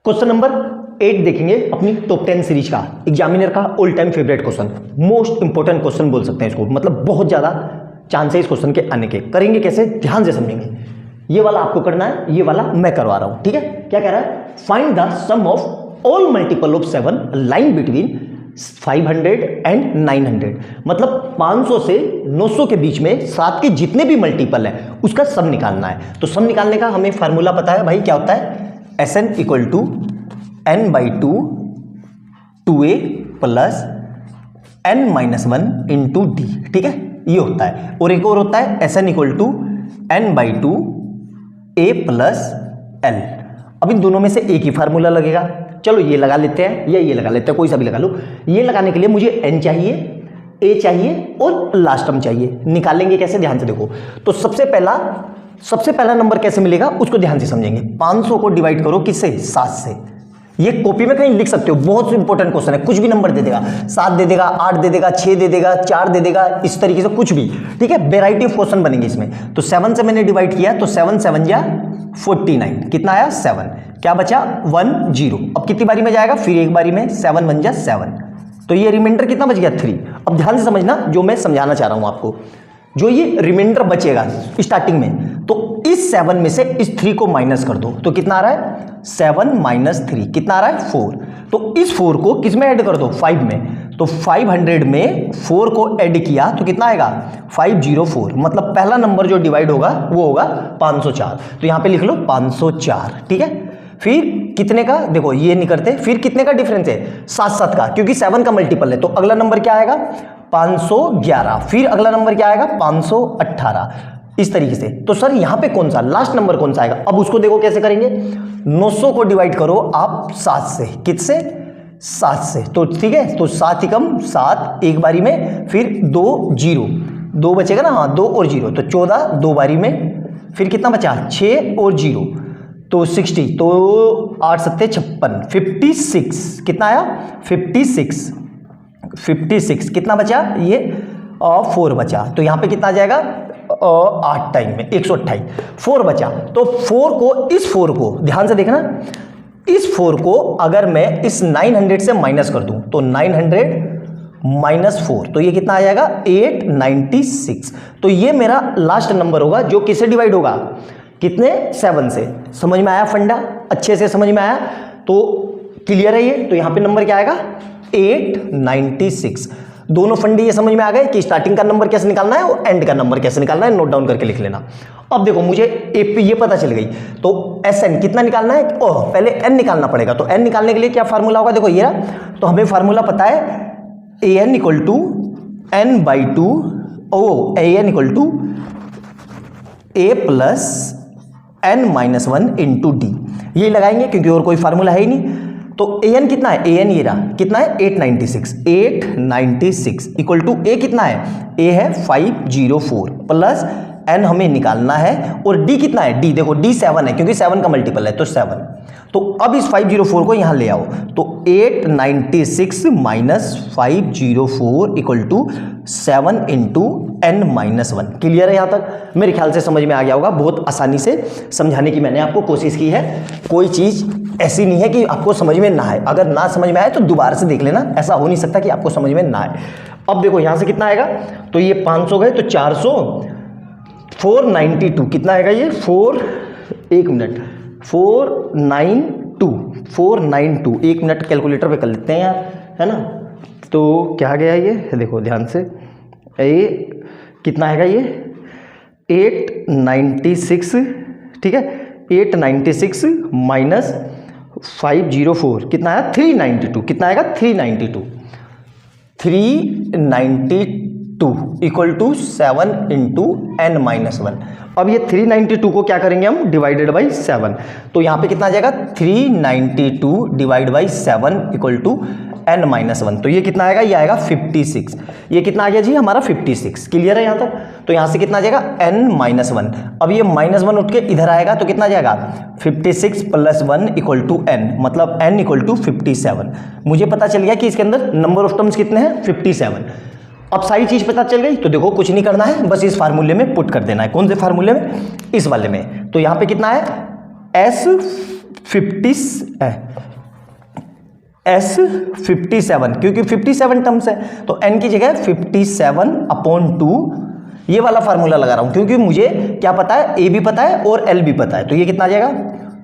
Question number 8 देखेंगे अपनी top 10 series का, एग्जामिनर का all time favourite question, most important question बोल सकते हैं इसको, मतलब बहुत ज्यादा चांस है इस क्वेश्चन के आने के। करेंगे कैसे, ध्यान से समझेंगे। ये वाला आपको करना है, ये वाला मैं करवा रहा हूं, ठीक है। क्या कह रहा है, find the sum of all multiple of 7 line between 500 and 900, मतलब 500 से 900 के बीच में 7 के जितने भी मल्टीपल है उसका सम निकालना है। तो सम निकालने का हमें फार्मूला पता है भाई, क्या होता है, Sn equal to n by 2a plus n minus 1 into d, ठीक है, ये होता है। और एक और होता है Sn equal to n by 2a plus l। अब इन दोनों में से एक ही फार्मूला लगेगा, चलो ये लगा लेते हैं या ये लगा लेते हैं, कोई सा भी लगा लो। ये लगाने के लिए मुझे n चाहिए, a चाहिए और लास्ट टर्म चाहिए। निकालेंगे कैसे, ध्यान से देखो। तो सबसे पहला नंबर कैसे मिलेगा उसको ध्यान से समझेंगे। 500 को डिवाइड करो किससे, 7 से। ये कॉपी में कहीं लिख सकते हो, बहुत इंपॉर्टेंट क्वेश्चन है। कुछ भी नंबर दे देगा, 7 दे देगा, 8 दे देगा, 6 दे देगा, 4 दे देगा, इस तरीके से कुछ भी, ठीक है। वेराइटी ऑफ क्वेश्चन बनेंगे इसमें। तो 7 से मैंने डिवाइड किया तो 7 7 जा 49, कितना आया 7, क्या बचा 1 0। अब कितनी बारी में जाएगा, फिर एक बारी में, 7 1 जा 7, तो ये रिमाइंडर कितना बच गया 3। अब ध्यान से समझना जो मैं समझाना चाह रहा हूं आपको। जो ये रिमाइंडर बचेगा स्टार्टिंग में, तो इस 7 में से इस 3 को माइनस कर दो, तो कितना आ रहा है 7 माइनस 3, कितना आ रहा है 4। तो इस 4 को किस में ऐड कर दो, 5 में। तो 500 में 4 को ऐड किया तो कितना आएगा 504, मतलब पहला नंबर जो डिवाइड होगा वो होगा 504। तो यहां पे लिख लो 504, ठीक है। फिर कितने का, देखो ये नहीं करते, फिर कितने का डिफरेंस है 7 7 का, क्योंकि 7 का मल्टीपल है। तो अगला नंबर क्या आएगा 511, फिर अगला नंबर क्या आएगा 518, इस तरीके से। तो सर यहां पे कौन सा लास्ट नंबर कौन सा आएगा, अब उसको देखो कैसे करेंगे। 900 को डिवाइड करो आप 7 से, किससे 7 से, तो ठीक है। तो 7 एकम 7 एक बारी में, फिर 2 0, 2 बचेगा ना, हाँ 2 और 0, तो 14 दो बारी में, फिर कितना बचा 6 और 0 तो 60, तो 8 7 56, 56 कितना आया 56 कितना बचा, ये 4 बचा। तो यहां पे कितना आ जाएगा 8 टाइम में 128, 4 बचा। तो 4 को, इस 4 को ध्यान से देखना, इस 4 को अगर मैं इस 900 से माइनस कर दूं तो 900 माइनस 4, तो ये कितना आ जाएगा 896। तो ये मेरा लास्ट नंबर होगा जो किससे डिवाइड होगा, कितने 7 से। समझ में आया फंडा, अच्छे से समझ में आया, तो क्लियर है ये। तो यहां पे नंबर क्या आएगा 896। दोनों फंडे ये समझ में आ गए कि स्टार्टिंग का नंबर कैसे निकालना है और एंड का नंबर कैसे निकालना है, नोट डाउन करके लिख लेना। अब देखो मुझे ये पता चल गई, तो Sn कितना निकालना है, पहले n निकालना पड़ेगा। तो n निकालने के लिए क्या फार्मूला होगा, देखो ये, तो हमें फार्मूला पता है an equal to n by 2, an equal to a plus n minus 1 into d, ये लगाएंगे क्योंकि और कोई फार्मूला है ही नहीं। तो an कितना है, an ये रहा, कितना है 896 इक्वल टू a कितना है, a है 504 प्लस n हमें निकालना है, और d कितना है, d देखो d 7 है क्योंकि 7 का मल्टीपल है, तो 7। तो अब इस 504 को यहां ले आओ, तो 896 minus 504 equal to 7 into n minus 1। Clear है यहां तक, मेरे ख्याल से समझ में आ गया होगा। बहुत आसानी से समझाने की मैंने आपको कोशिश की है, कोई चीज ऐसी नहीं है कि आपको समझ में ना आए। अगर ना समझ में आए तो दोबारा से देख लेना, ऐसा हो नहीं सकता कि आपको समझ में ना आए। अब देखो यहां से कितना आएगा, तो ये 500 गए तो 400, 492 कितना आएगा ये 492, 1 मिनट कैलकुलेटर पे कर लेते हैं यार, है ना। तो क्या गया ये, देखो ध्यान से, ये कितना आएगा ये 896, ठीक है। 896 माइनस 504 कितना आया 392, कितना आएगा 392 equal to 7 into n minus 1। अब ये 392 को क्या करेंगे हम, डिवाइडेड बाई 7। तो यहां पे कितना आ जाएगा 392 divide by 7 equal to n minus 1। तो ये कितना आएगा, ये आएगा 56। ये कितना आ गया जी हमारा 56। क्लियर है यहां तक। तो यहां से कितना आ जाएगा n माइनस 1। अब ये माइनस 1 उठ के इधर आएगा तो कितना आ जाएगा 56 प्लस 1 इक्वल टू n, मतलब n इक्वल टू 57। मुझे पता चल गया कि इसके अंदर नंबर ऑफ टर्म्स कितने हैं 57। अब सारी चीज पता चल गई, तो देखो कुछ नहीं करना है, बस इस फार्मूले में पुट कर देना है। कौन से फार्मूले में, इस वाले में। तो यहां पे कितना है S 57 क्योंकि 57 टर्म्स है तो n की जगह 57/2 ये वाला फार्मूला लगा रहा हूं क्योंकि मुझे क्या पता है, a भी पता है और l भी पता है। तो ये कितना आ जाएगा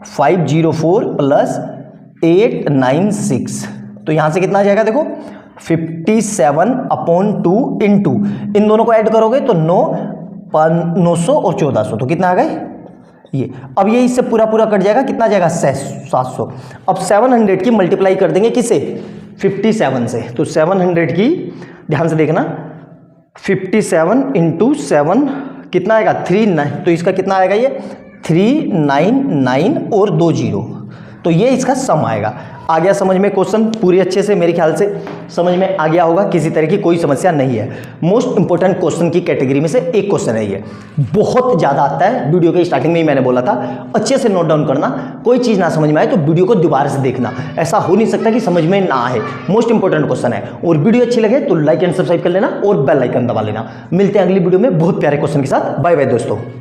504 + 896। तो यहां से कितना आ जाएगा देखो 57/2 इंटू इन दोनों को ऐड करोगे तो 900 और 1400 तो कितना आ गए ये। अब ये इससे पूरा कट जाएगा, कितना जाएगा 700। अब 700 की मल्टीप्लाई कर देंगे किसे 57 से। तो 700 की ध्यान से देखना 57 × 7 कितना आएगा 39। तो इसका कितना आएगा ये 399 और 2 0। तो ये इसका सम आएगा। आ गया समझ में क्वेश्चन पूरी अच्छे से, मेरे ख्याल से समझ में आ गया होगा, किसी तरह की कोई समस्या नहीं है। मोस्ट इंपॉर्टेंट क्वेश्चन की कैटेगरी में से एक क्वेश्चन है ये, बहुत ज़्यादा आता है। वीडियो के स्टार्टिंग में ही मैंने बोला था अच्छे से नोट डाउन करना, कोई चीज़ ना समझ में आए तो वीडियो को दोबारा से देखना, ऐसा हो नहीं सकता कि समझ में ना आए। मोस्ट इंपॉर्टेंट क्वेश्चन है। और वीडियो अच्छी लगे तो लाइक एंड सब्सक्राइब कर लेना और बेल आइकन दबा लेना। मिलते हैं अगली वीडियो में बहुत प्यारे क्वेश्चन के साथ। बाय बाय दोस्तों।